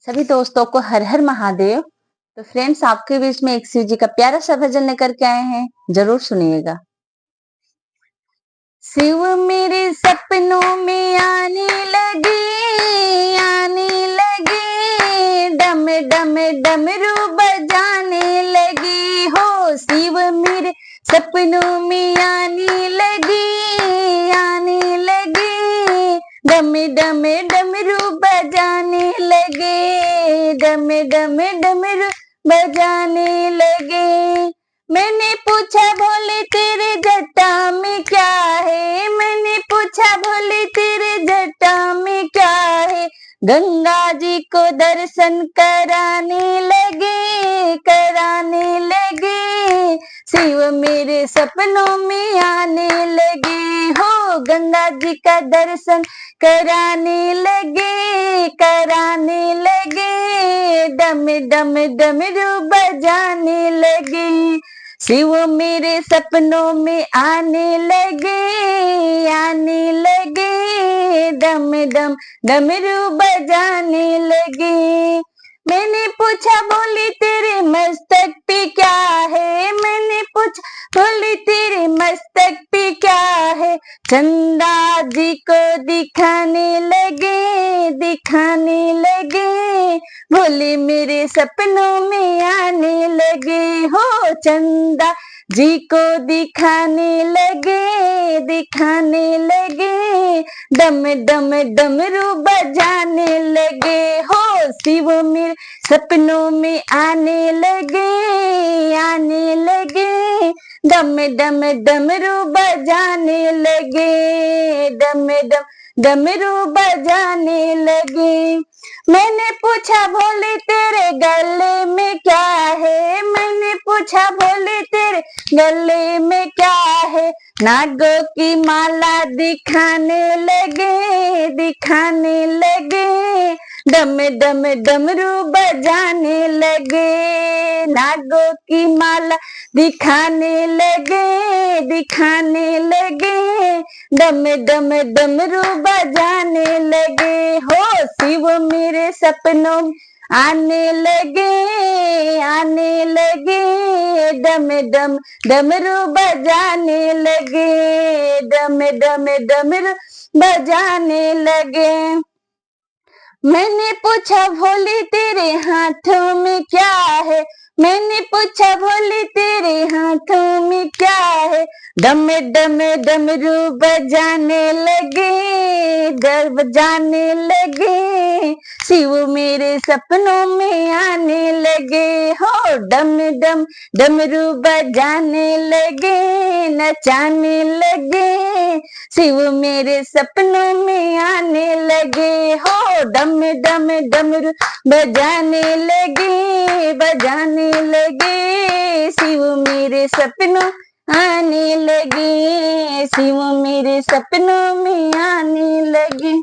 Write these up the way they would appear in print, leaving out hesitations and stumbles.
सभी दोस्तों को हर हर महादेव। तो फ्रेंड्स, आपके बीच में एक शिव जी का प्यारा सा भजन लेकर के आए हैं, जरूर सुनिएगा। शिव मेरे सपनों में आने लगे, डम डम डमरू बजाने लगी हो। शिव मेरे सपनों में आने लगे, डम डम डमरू बजाने लगे, डम डम डमरू बजाने लगे। मैंने पूछा भोले तेरे जटा में क्या है, मैंने पूछा भोले तेरे जटा में क्या है। गंगा जी को दर्शन कराने लगे, शिव मेरे सपनों में आने लगे हो। गंगा जी का दर्शन कराने लगे, डम डम डमरू बजाने लगे। शिव मेरे सपनों में आने लगे, डम डम डमरू बजाने लगे। मैंने पूछा बोली तेरे मस्तक पे क्या है, मैंने पूछा बोली तेरे मस्तक पे क्या है। चंदा जी को दिखाने लगे, बोले मेरे सपनों में आने लगे हो। चंदा जी को दिखाने लगे, डम डम डमरू बजाने लगे हो। शिव मेरे सपनों में आने लगे, डम डम डमरू बजाने लगे, डम डम डमरू बजाने लगे। मैंने पूछा भोले तेरे गले में क्या है, मैंने पूछा भोले तेरे गले में क्या है। नागों की माला दिखाने लगे, डम डम डमरू बजाने लगे। नागों की माला दिखाने लगे, डम डम डमरू बजाने लगे हो। शिव मेरे सपनों में आने लगे, डम डम डमरू बजाने लगे, डम डम डमरू बजाने लगे। मैंने पूछा भोले तेरे हाथों में क्या है, मैंने पूछा भोले तेरे हाथों में क्या है। डम डम डमरू बजाने लगे, शिव मेरे सपनों में आने लगे हो। डम डम डमरू बजाने लगे, नचाने लगे, शिव मेरे सपनों में आने लगे हो। डम डम डमरू बजाने लगे, शिव मेरे सपनों आने लगे, शिव मेरे सपनों में आने लगे।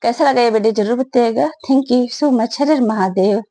कैसा लगा ये वीडियो जरूर बताइएगा। Thank you so much. Her her Mahadev.